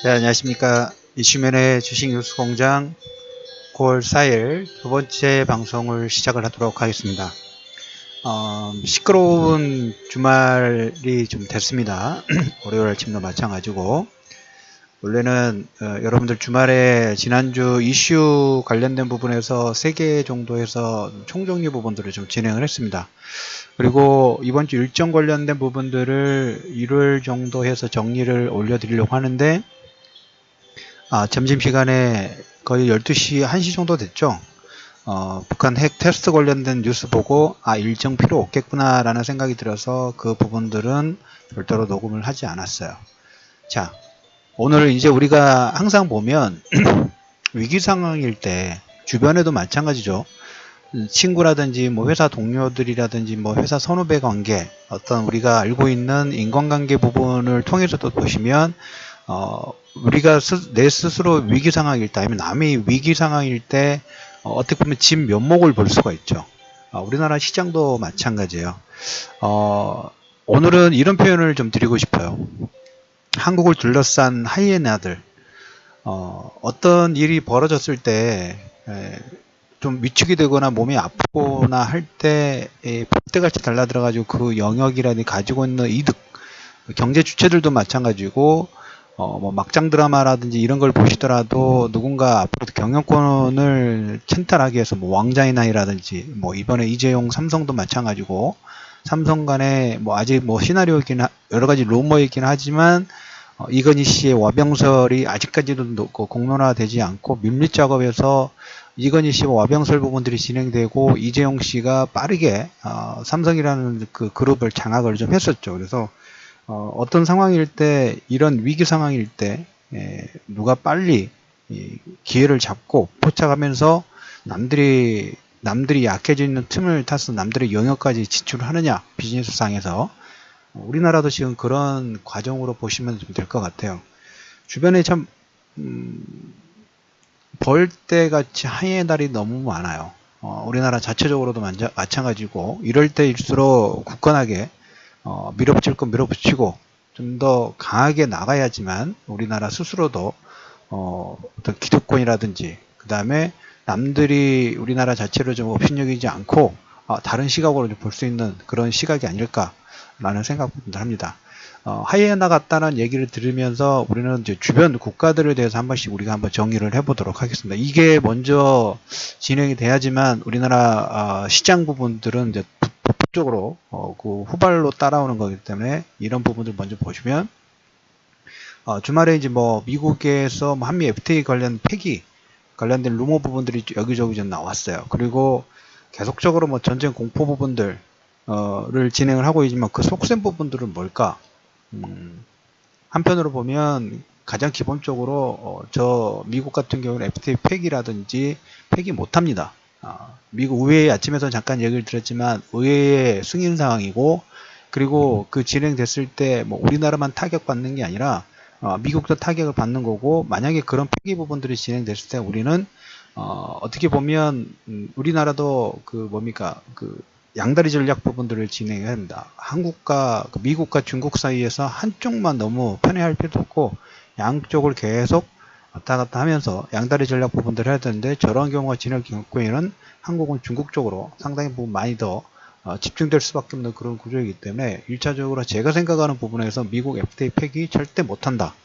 네, 안녕하십니까. 이슈면의 주식뉴스공장 9월 4일 두 번째 방송을 시작을 하도록 하겠습니다. 시끄러운 주말이 좀 됐습니다. 월요일 아침도 마찬가지고 원래는 여러분들 주말에 지난주 이슈 관련된 부분에서 3개 정도에서 총정리 부분들을 좀 진행을 했습니다. 그리고 이번 주 일정 관련된 부분들을 일요일 정도 해서 정리를 올려드리려고 하는데 점심시간에 거의 12시, 1시 정도 됐죠. 북한 핵 테스트 관련된 뉴스 보고 일정 필요 없겠구나 라는 생각이 들어서 그 부분들은 별도로 녹음을 하지 않았어요. 자, 오늘 이제 우리가 항상 보면 위기 상황일 때 주변에도 마찬가지죠. 친구라든지 뭐 회사 동료들이라든지 뭐 회사 선후배 관계, 어떤 우리가 알고 있는 인간관계 부분을 통해서도 보시면 우리가 내 스스로 위기 상황일 때 아니면 남이 위기 상황일 때 어떻게 보면 진 면목을 볼 수가 있죠. 우리나라 시장도 마찬가지예요. 오늘은 이런 표현을 좀 드리고 싶어요. 한국을 둘러싼 하이에나들, 어떤 일이 벌어졌을 때 좀 위축이 되거나 몸이 아프거나 할 때 봇대같이 달라들어가지고 그 영역이라든지 가지고 있는 이득, 경제 주체들도 마찬가지고 뭐 막장 드라마라든지 이런 걸 보시더라도 누군가 앞으로 경영권을 찬탈하기 위해서 뭐 왕자의 나이라든지 뭐 이번에 이재용 삼성도 마찬가지고 삼성 간에 뭐 아직 뭐 시나리오이긴 여러 가지 루머이긴 하지만 이건희 씨의 와병설이 아직까지도 공론화되지 않고 밀립 작업에서 이건희 씨와 와병설 부분들이 진행되고 이재용 씨가 빠르게 삼성이라는 그 그룹을 장악을 좀 했었죠. 그래서 어떤 상황일 때 이런 위기 상황일 때 누가 빨리 기회를 잡고 포착하면서 남들이 약해져 있는 틈을 타서 남들의 영역까지 진출하느냐 비즈니스 상에서 우리나라도 지금 그런 과정으로 보시면 좀 될 것 같아요. 주변에 참 벌떼같이 하이에나들이 너무 많아요. 우리나라 자체적으로도 마찬가지고 이럴 때일수록 굳건하게 밀어붙일 건 밀어붙이고 좀 더 강하게 나가야지만 우리나라 스스로도 어떤 기득권이라든지 그 다음에 남들이 우리나라 자체를 좀 업신여기지 않고 다른 시각으로 볼 수 있는 그런 시각이 아닐까라는 생각을 합니다. 하이에나 같다는 얘기를 들으면서 우리는 이제 주변 국가들에 대해서 한 번씩 우리가 한번 정의를 해보도록 하겠습니다. 이게 먼저 진행이 돼야지만 우리나라 시장 부분들은 이제 법적으로 그 후발로 따라오는 거기 때문에 이런 부분들 먼저 보시면 주말에 이제 뭐 미국에서 뭐 한미 FTA 관련된 루머 부분들이 여기저기 좀 나왔어요. 그리고 계속적으로 뭐 전쟁 공포 부분들을 진행을 하고 있지만 그 속셈 부분들은 뭘까? 한편으로 보면 가장 기본적으로 저 미국 같은 경우는 FTA 폐기라든지 폐기 못합니다. 미국 의회의 아침에서 잠깐 얘기를 드렸지만 의회의 승인 상황이고 그리고 그 진행됐을 때 뭐 우리나라만 타격받는 게 아니라 미국도 타격을 받는 거고 만약에 그런 폐기 부분들이 진행됐을 때 우리는 어떻게 보면 우리나라도 그 뭡니까 그 양다리 전략 부분들을 진행해야 합니다. 한국과 미국과 중국 사이에서 한쪽만 너무 편애할 필요도 없고 양쪽을 계속 왔다 갔다 하면서 양다리 전략 부분들을 해야 되는데 저런 경우가 진행 경우에는 한국은 중국 쪽으로 상당히 부분 많이 더 집중될 수밖에 없는 그런 구조이기 때문에 1차적으로 제가 생각하는 부분에서 미국 FTA 폐기 절대 못한다.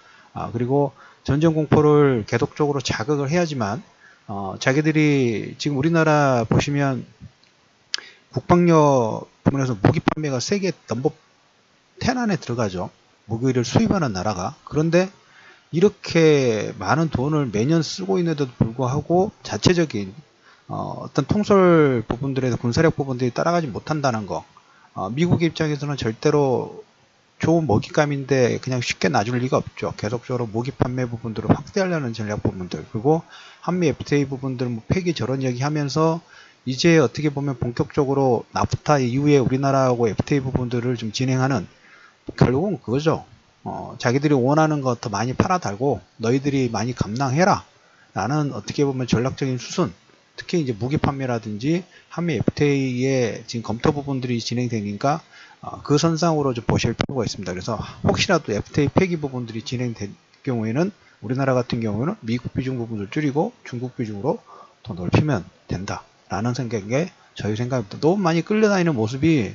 그리고 전쟁 공포를 계속적으로 자극을 해야지만 자기들이 지금 우리나라 보시면 국방력 부분에서 무기 판매가 세계 넘버 10 안에 들어가죠. 무기를 수입하는 나라가. 그런데 이렇게 많은 돈을 매년 쓰고 있는데도 불구하고 자체적인 어떤 통솔 부분들에서 군사력 부분들이 따라가지 못한다는 거. 미국의 입장에서는 절대로 좋은 먹잇감인데 그냥 쉽게 놔줄 리가 없죠. 계속적으로 무기 판매 부분들을 확대하려는 전략 부분들 그리고 한미 FTA 부분들 뭐 폐기 저런 얘기하면서 이제 어떻게 보면 본격적으로 나프타 이후에 우리나라하고 FTA 부분들을 좀 진행하는 결국은 그거죠. 자기들이 원하는 것 더 많이 팔아달고 너희들이 많이 감당해라 라는 어떻게 보면 전략적인 수순 특히 이제 무기 판매라든지 한미 FTA의 지금 검토 부분들이 진행되니까 그 선상으로 좀 보실 필요가 있습니다. 그래서 혹시라도 FTA 폐기 부분들이 진행될 경우에는 우리나라 같은 경우는 미국 비중 부분을 줄이고 중국 비중으로 더 넓히면 된다라는 생각에 저희 생각입니다. 너무 많이 끌려다니는 모습이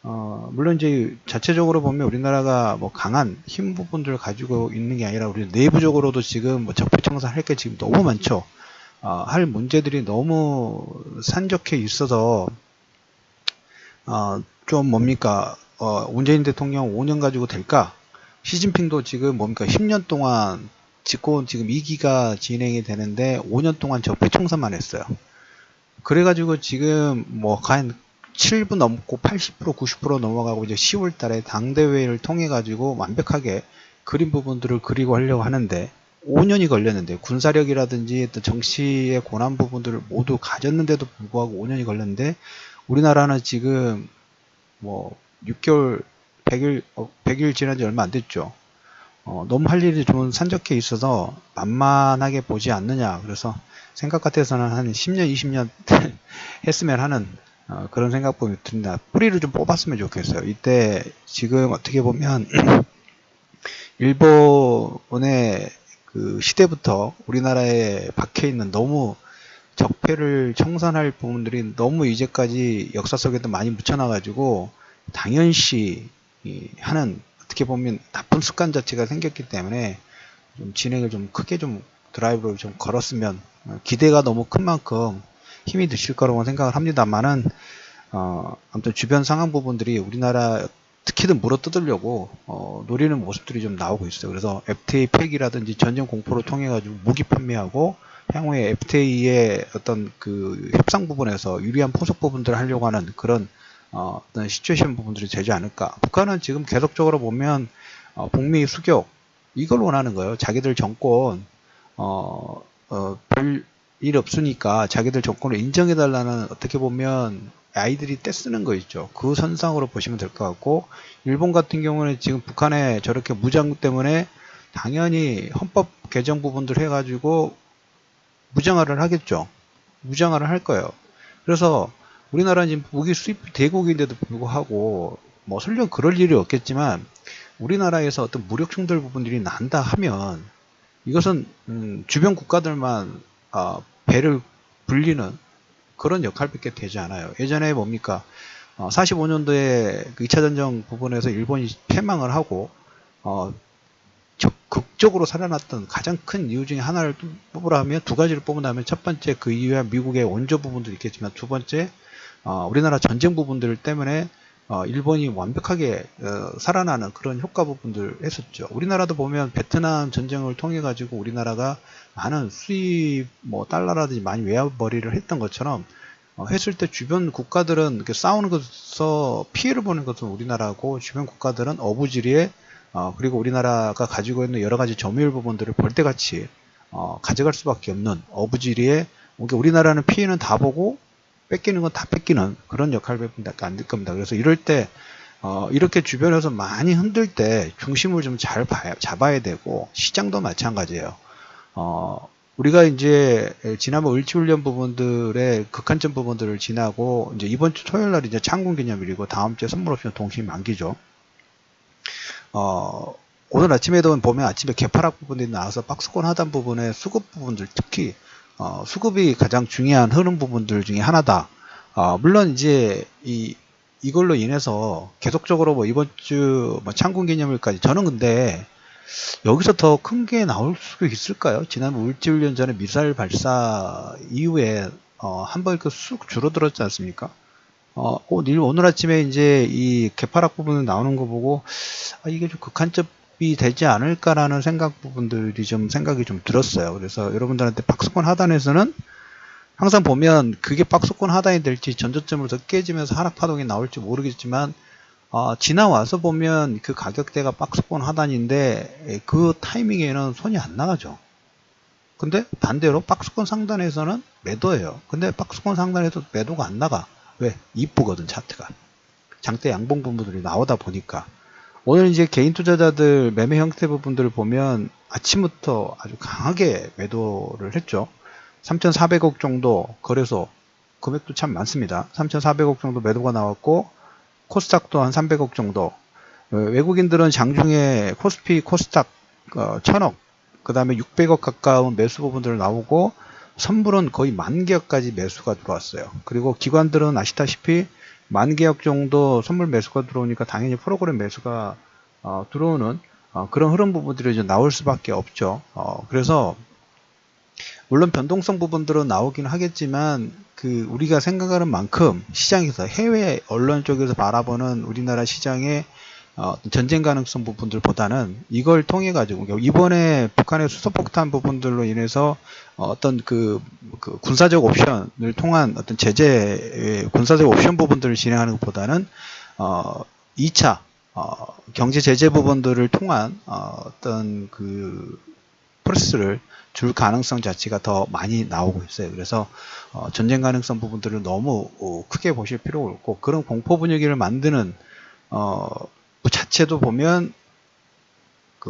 물론 이제 자체적으로 보면 우리나라가 뭐 강한 힘 부분들을 가지고 있는 게 아니라 우리 내부적으로도 지금 뭐 적폐청산 할 게 지금 너무 많죠. 할 문제들이 너무 산적해 있어서 좀 뭡니까 문재인 대통령 5년 가지고 될까? 시진핑도 지금 뭡니까 10년 동안 집권 지금 2기가 진행이 되는데 5년 동안 적폐청산만 했어요. 그래가지고 지금 뭐 간 7부 넘고 80% 90% 넘어가고 이제 10월 달에 당대회를 통해 가지고 완벽하게 그린 부분들을 그리고 하려고 하는데 5년이 걸렸는데 군사력이라든지 또 정치의 권한 부분들을 모두 가졌는데도 불구하고 5년이 걸렸는데 우리나라는 지금 뭐 6개월 100일 지난 지 얼마 안 됐죠. 너무 할 일이 좀 산적해 있어서 만만하게 보지 않느냐. 그래서 생각 같아서는 한 10년, 20년 했으면 하는 그런 생각이 듭니다. 뿌리를 좀 뽑았으면 좋겠어요. 이때 지금 어떻게 보면 일본의 그 시대부터 우리나라에 박혀 있는 너무 적폐를 청산할 부분들이 너무 이제까지 역사 속에도 많이 묻혀놔가지고 당연시 하는 어떻게 보면 나쁜 습관 자체가 생겼기 때문에 좀 진행을 좀 크게 좀 드라이브를 좀 걸었으면 기대가 너무 큰 만큼 힘이 드실 거라고 생각을 합니다만은 아무튼 주변 상황 부분들이 우리나라 특히든 물어 뜯으려고 노리는 모습들이 좀 나오고 있어요. 그래서 FTA 폐기라든지 전쟁 공포를 통해 가지고 무기 판매하고 향후에 FTA의 어떤 그 협상 부분에서 유리한 포석 부분들을 하려고 하는 그런 어떤 시츄에이션 부분들이 되지 않을까. 북한은 지금 계속적으로 보면 북미 수교 이걸 원하는 거예요. 자기들 정권 별 일 없으니까 자기들 정권을 인정해달라는 어떻게 보면 아이들이 떼쓰는 거 있죠. 그 선상으로 보시면 될 것 같고 일본 같은 경우는 지금 북한의 저렇게 무장 때문에 당연히 헌법 개정 부분들 해가지고 무장화를 하겠죠. 무장화를 할 거예요. 그래서 우리나라는 지금 무기 수입 대국인데도 불구하고 뭐 설령 그럴 일이 없겠지만 우리나라에서 어떤 무력 충돌 부분들이 난다 하면 이것은 주변 국가들만 배를 불리는 그런 역할밖에 되지 않아요. 예전에 뭡니까 45년도에 그 2차 전쟁 부분에서 일본이 패망을 하고 극적으로 살아났던 가장 큰 이유 중에 하나를 뽑으라 하면 두 가지를 뽑는다면 첫 번째 그 이후에 미국의 원조 부분도 있겠지만 두 번째 우리나라 전쟁 부분들 때문에 일본이 완벽하게 살아나는 그런 효과 부분들 했었죠. 우리나라도 보면 베트남 전쟁을 통해 가지고 우리나라가 많은 수입 뭐 달러라든지 많이 외화벌이를 했던 것처럼 했을 때 주변 국가들은 이렇게 싸우는 것에서 피해를 보는 것은 우리나라고 주변 국가들은 어부지리에 그리고 우리나라가 가지고 있는 여러 가지 점유율 부분들을 벌떼같이 가져갈 수밖에 없는 어부지리에 우리나라는 피해는 다 보고 뺏기는 건 다 뺏기는 그런 역할밖에 안 될 겁니다. 그래서 이럴 때 이렇게 주변에서 많이 흔들 때 중심을 좀 잘 잡아야 되고 시장도 마찬가지예요. 우리가 이제 지난번 을지훈련 부분들의 극한점 부분들을 지나고 이제 이번 주 토요일 날 이제 창군기념일이고 다음 주에 선물 옵션 동시 만기죠. 오늘 아침에도 보면 아침에 개파락 부분들이 나와서 박스권 하단 부분의 수급 부분들 특히 수급이 가장 중요한 흐름 부분들 중에 하나다. 물론 이제 이걸로 인해서 계속적으로 뭐 이번 주 뭐 창군 기념일까지 저는 근데 여기서 더 큰 게 나올 수 있을까요? 지난번 을지훈련 전에 미사일 발사 이후에 한 번 쑥 줄어들었지 않습니까? 오늘 아침에 이제 이 개파락 부분 나오는 거 보고 이게 좀 극한점이 되지 않을까라는 생각이 좀 들었어요. 그래서 여러분들한테 박스권 하단에서는 항상 보면 그게 박스권 하단이 될지 전저점으로 더 깨지면서 하락 파동이 나올지 모르겠지만 지나와서 보면 그 가격대가 박스권 하단인데 그 타이밍에는 손이 안 나가죠. 근데 반대로 박스권 상단에서는 매도예요. 근데 박스권 상단에서 매도가 안 나가. 왜? 이쁘거든 차트가. 장대 양봉 부분들이 나오다 보니까 오늘 이제 개인 투자자들 매매 형태 부분들을 보면 아침부터 아주 강하게 매도를 했죠. 3,400억 정도 거래소 금액도 참 많습니다. 3,400억 정도 매도가 나왔고 코스닥도 한 300억 정도. 외국인들은 장중에 코스피 코스닥 1,000억 그 다음에 600억 가까운 매수 부분들 나오고 선물은 거의 10,000개억까지 매수가 들어왔어요. 그리고 기관들은 아시다시피 10,000개억 정도 선물 매수가 들어오니까 당연히 프로그램 매수가 들어오는 그런 흐름 부분들이 이제 나올 수밖에 없죠. 그래서 물론 변동성 부분들은 나오긴 하겠지만 우리가 생각하는 만큼 시장에서 해외 언론 쪽에서 바라보는 우리나라 시장의 전쟁 가능성 부분들보다는 이걸 통해 가지고 이번에 북한의 수소폭탄 부분들로 인해서 어떤 군사적 옵션을 통한 어떤 제재 군사적 옵션 부분들을 진행하는 것보다는 2차 경제 제재 부분들을 통한 어떤 프로세스를 줄 가능성 자체가 더 많이 나오고 있어요. 그래서 전쟁 가능성 부분들을 너무 크게 보실 필요가 없고, 그런 공포 분위기를 만드는 자체도 보면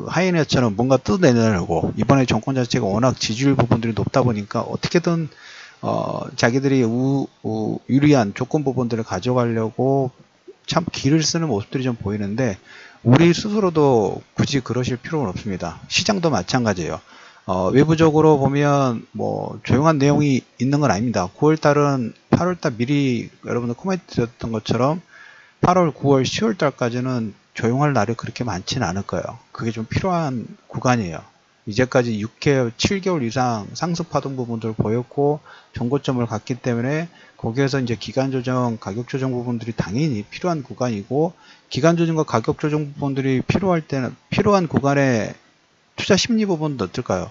하이에나처럼 뭔가 뜯어내려고, 이번에 정권 자체가 워낙 지지율 부분들이 높다 보니까 어떻게든 자기들이 유리한 조건 부분들을 가져가려고 참 기를 쓰는 모습들이 좀 보이는데, 우리 스스로도 굳이 그러실 필요는 없습니다. 시장도 마찬가지예요. 외부적으로 보면 조용한 내용이 있는 건 아닙니다. 9월달은 8월달 미리 여러분들 코멘트 드렸던 것처럼 8월, 9월, 10월달까지는 조용할 날이 그렇게 많지는 않을 거예요. 그게 좀 필요한 구간이에요. 이제까지 6개월, 7개월 이상 상승 파동 부분들을 보였고 정고점을 갔기 때문에 거기에서 이제 기간 조정, 가격 조정 부분들이 당연히 필요한 구간이고, 기간 조정과 가격 조정 부분들이 필요할 때는 필요한 구간에 투자 심리 부분도 어떨까요?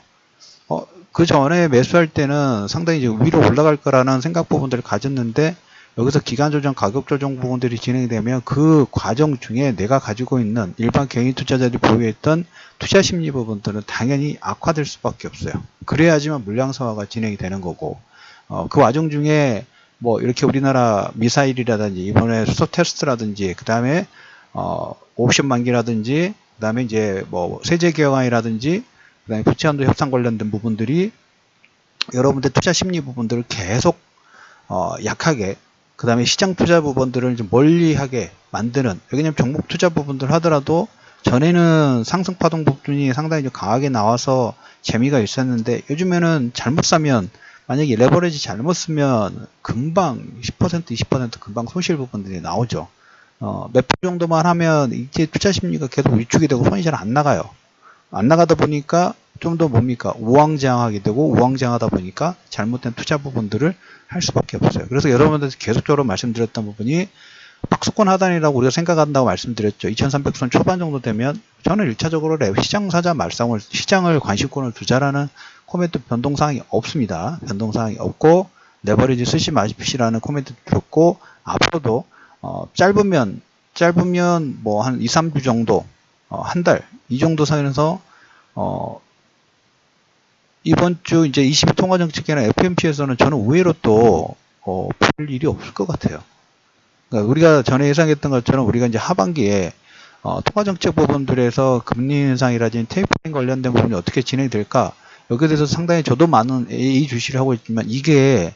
그 전에 매수할 때는 상당히 이제 위로 올라갈 거라는 생각 부분들을 가졌는데, 여기서 기간 조정, 가격 조정 부분들이 진행되면 그 과정 중에 내가 가지고 있는 일반 개인 투자자들이 보유했던 투자 심리 부분들은 당연히 악화될 수밖에 없어요. 그래야지만 물량성화가 진행이 되는 거고, 그 과정 중에 이렇게 우리나라 미사일이라든지 이번에 수소 테스트라든지 그 다음에 옵션 만기라든지 그 다음에 이제 세제 개혁안이라든지 그 다음에 부채한도 협상 관련된 부분들이 여러분들 투자 심리 부분들을 계속 약하게, 그 다음에 시장 투자 부분들을 좀 멀리하게 만드는, 왜냐면 종목 투자 부분들 하더라도 전에는 상승 파동 부분이 상당히 좀 강하게 나와서 재미가 있었는데, 요즘에는 잘못 사면, 만약에 레버리지 잘못 쓰면 금방 10%, 20% 금방 손실 부분들이 나오죠. 몇 표 정도만 하면 이제 투자 심리가 계속 위축이 되고 손이 잘 안 나가요. 안 나가다 보니까 좀 더 우왕좌왕하게 되고, 우왕좌왕하다 보니까 잘못된 투자 부분들을 할 수밖에 없어요. 그래서 여러분들 계속적으로 말씀드렸던 부분이 박스권 하단이라고 우리가 생각한다고 말씀드렸죠. 2300선 초반 정도 되면 저는 1차적으로 시장 사자 말상을, 시장을 관심권을 두자라는 코멘트 변동사항이 없습니다. 변동사항이 없고 레버리지 쓰지 마십시오라는 코멘트 드렸고, 앞으로도 짧으면 한 2, 3주 정도, 한 달 이 정도 선에서 이번 주 이제 20일 통화정책회나 FOMC에서는 저는 의외로 또 볼 일이 없을 것 같아요. 그러니까 우리가 전에 예상했던 것처럼 우리가 이제 하반기에 통화정책 부분들에서 금리 인상이라든지 테이퍼링 관련된 부분이 어떻게 진행될까, 여기에 대해서 상당히 저도 많은 주시를 하고 있지만, 이게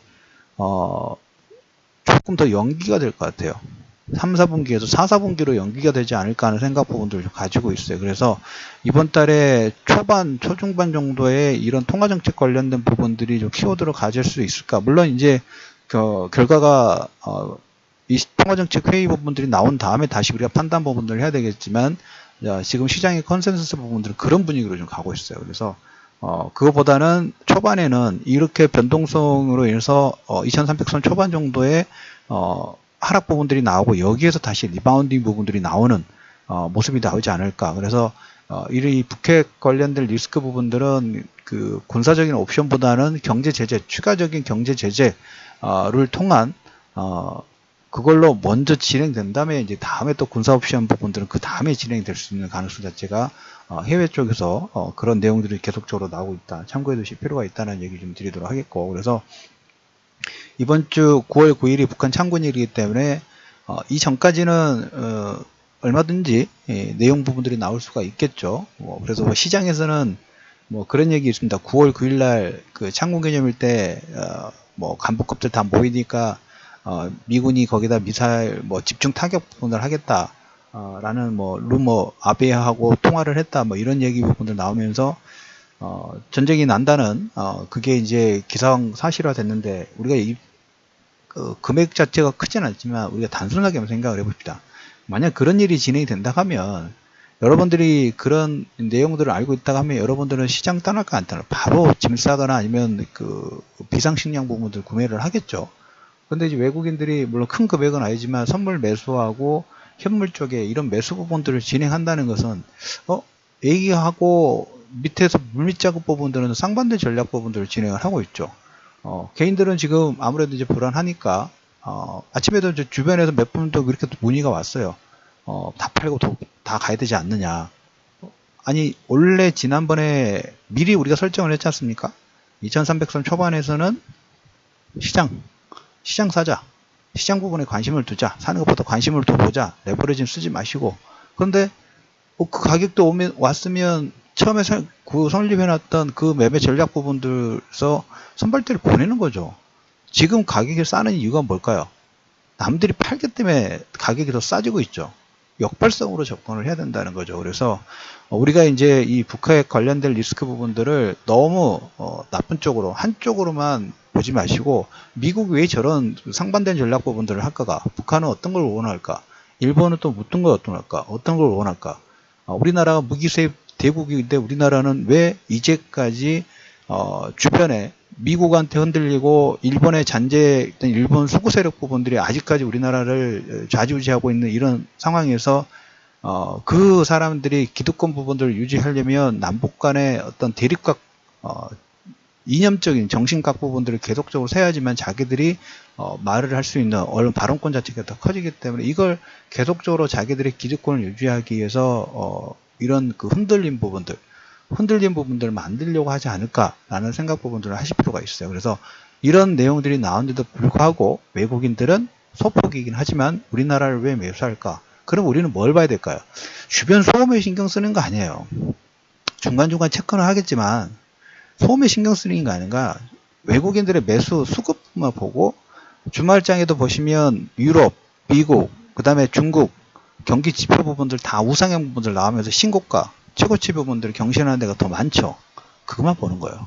조금 더 연기가 될 것 같아요. 3, 4분기에서 4, 4분기로 연기가 되지 않을까 하는 생각 부분들을 가지고 있어요. 그래서 이번 달에 초중반 정도에 이런 통화정책 관련된 부분들이 좀 키워드로 가질 수 있을까. 물론 이제 결과가 이 통화정책 회의 부분들이 나온 다음에 다시 우리가 판단 부분들을 해야 되겠지만, 지금 시장의 컨센서스 부분들은 그런 분위기로 좀 가고 있어요. 그래서 그거보다는 초반에는 이렇게 변동성으로 인해서 2300선 초반 정도에 하락 부분들이 나오고, 여기에서 다시 리바운딩 부분들이 나오는 모습이 나오지 않을까. 그래서 이 북핵 관련된 리스크 부분들은 군사적인 옵션보다는 경제 제재, 추가적인 경제 제재를 통한 그걸로 먼저 진행된 다음에 이제 다음에 또 군사 옵션 부분들은 그 다음에 진행될 수 있는 가능성 자체가 해외 쪽에서 그런 내용들이 계속적으로 나오고 있다. 참고해 두실 필요가 있다는 얘기 좀 드리도록 하겠고, 그래서 이번 주 9월 9일이 북한 창군일이기 때문에 이 전까지는 얼마든지 내용 부분들이 나올 수가 있겠죠. 그래서 시장에서는 그런 얘기 있습니다. 9월 9일 날 창군 기념일 때 간부급들 다 모이니까 미군이 거기다 미사일 집중 타격 부분을 하겠다 라는 루머, 아베하고 통화를 했다 이런 얘기 부분들 나오면서 전쟁이 난다는 그게 이제 기사상 사실화 됐는데 우리가 그 금액 자체가 크진 않지만 우리가 단순하게 한번 생각을 해봅시다. 만약 그런 일이 진행이 된다 하면 여러분들이 그런 내용들을 알고 있다 하면 여러분들은 시장 떠날까 안 떠날까 바로 짐 싸거나 아니면 그 비상식량 부분들 구매를 하겠죠. 근데 이제 외국인들이 물론 큰 금액은 아니지만 선물 매수하고 현물 쪽에 이런 매수 부분들을 진행한다는 것은 얘기하고 밑에서 물밑 작업 부분들은 쌍반대 전략 부분들을 진행을 하고 있죠. 개인들은 지금 아무래도 이제 불안하니까 아침에도 이제 주변에서 몇 분도 그렇게 문의가 왔어요. 다 팔고 다 가야 되지 않느냐. 아니 원래 지난번에 미리 우리가 설정을 했지 않습니까? 2300선 초반에서는 시장 사자. 시장 부분에 관심을 두자. 사는 것보다 관심을 더 보자. 레버리지는 쓰지 마시고. 그런데 그 가격도 왔으면 처음에 설립해놨던 그 매매 전략 부분들에서 선발대를 보내는 거죠. 지금 가격이 싸는 이유가 뭘까요? 남들이 팔기 때문에 가격이 더 싸지고 있죠. 역발상으로 접근을 해야 된다는 거죠. 그래서 우리가 이제 이 북핵 관련된 리스크 부분들을 너무 나쁜 쪽으로 한쪽으로만 보지 마시고 미국 왜 저런 상반된 전략 부분들을 할까가 북한은 어떤 걸 원할까 일본은 또 어떤 걸 어떤 걸 원할까 우리나라가 무기 수입 대국인데 우리나라는 왜 이제까지 주변에 미국한테 흔들리고 일본의 잔재했던 일본 수구 세력 부분들이 아직까지 우리나라를 좌지우지하고 있는 이런 상황에서 그 사람들이 기득권 부분들을 유지하려면 남북 간의 어떤 대립각 이념적인 정신각 부분들을 계속적으로 세야지만 자기들이 말을 할 수 있는 언론 발언권 자체가 더 커지기 때문에 이걸 계속적으로 자기들의 기득권을 유지하기 위해서 이런 그 흔들린 부분들을 만들려고 하지 않을까라는 생각 부분들을 하실 필요가 있어요. 그래서 이런 내용들이 나오는데도 불구하고 외국인들은 소폭이긴 하지만 우리나라를 왜 매수할까? 그럼 우리는 뭘 봐야 될까요? 주변 소음에 신경 쓰는 거 아니에요. 중간중간 체크는 하겠지만 소음에 신경 쓰는 게 아닌가? 외국인들의 매수 수급만 보고 주말장에도 보시면 유럽, 미국, 그 다음에 중국 경기 지표 부분들 다 우상향 부분들 나오면서 신고가, 최고치 부분들을 경신하는 데가 더 많죠. 그것만 보는 거예요.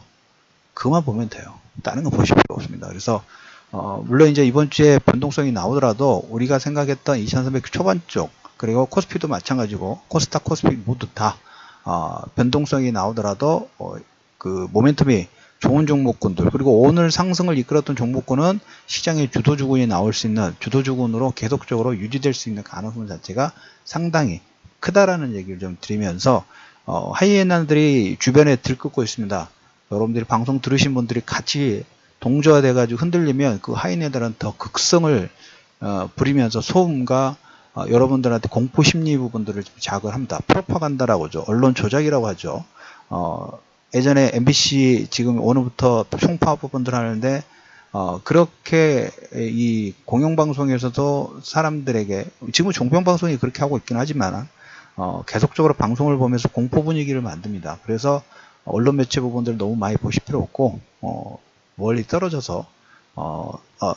그것만 보면 돼요. 다른 거 보실 필요 없습니다. 그래서 물론 이제 이번 주에 변동성이 나오더라도 우리가 생각했던 2300 초반 쪽 그리고 코스피도 마찬가지고 코스닥, 코스피 모두 다 변동성이 나오더라도 그 모멘텀이 좋은 종목군들 그리고 오늘 상승을 이끌었던 종목군은 시장의 주도주군이 나올 수 있는 주도주군으로 계속적으로 유지될 수 있는 가능성 자체가 상당히 크다라는 얘기를 좀 드리면서 하이에나들이 주변에 들끓고 있습니다. 여러분들이 방송 들으신 분들이 같이 동조화돼 가지고 흔들리면 그 하이에나들은 더 극성을 부리면서 소음과 여러분들한테 공포 심리 부분들을 자극을 합니다. 프로파간다라고 하죠. 언론 조작이라고 하죠. 예전에 MBC 지금 오늘부터 총파 부분들 하는데 그렇게 이 공영방송에서도 사람들에게 지금 종편방송이 그렇게 하고 있긴 하지만 계속적으로 방송을 보면서 공포 분위기를 만듭니다. 그래서 언론 매체 부분들 너무 많이 보실 필요 없고 멀리 떨어져서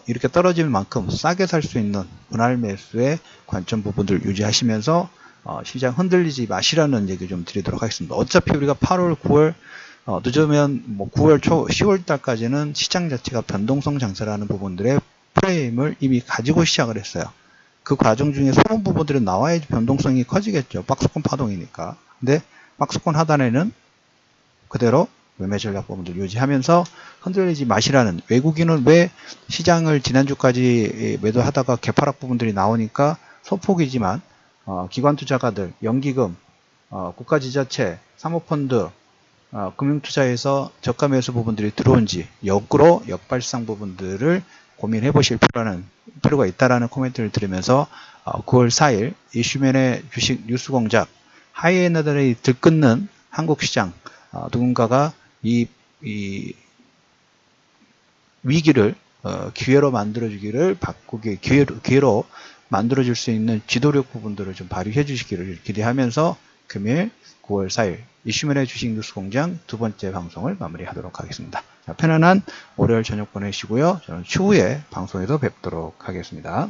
이렇게 떨어질 만큼 싸게 살 수 있는 분할 매수의 관점 부분들 유지하시면서 시장 흔들리지 마시라는 얘기 좀 드리도록 하겠습니다. 어차피 우리가 8월, 9월 늦으면 뭐 9월 초, 10월 달까지는 시장 자체가 변동성 장세라는 부분들의 프레임을 이미 가지고 시작을 했어요. 그 과정 중에 소음 부분들이 나와야지 변동성이 커지겠죠. 박스권 파동이니까. 근데 박스권 하단에는 그대로 매매 전략 부분들 유지하면서 흔들리지 마시라는 외국인은 왜 시장을 지난주까지 매도하다가 개파락 부분들이 나오니까 소폭이지만 기관 투자가들, 연기금, 국가지자체, 사모펀드, 금융투자에서 저가 매수 부분들이 들어온지 역으로 역발상 부분들을 고민해 보실 필요가 있다라는 코멘트를 드리면서 9월 4일 이슈맨의 주식 뉴스 공작 하이에나들이 들끓는 한국 시장 누군가가 이 위기를 기회로 만들어주기를 기회로 만들어줄 수 있는 지도력 부분들을 좀 발휘해 주시기를 기대하면서 금일 9월 4일 이슈맨의 주식 뉴스 공장 두 번째 방송을 마무리하도록 하겠습니다. 자, 편안한 월요일 저녁 보내시고요. 저는 추후에 방송에서 뵙도록 하겠습니다.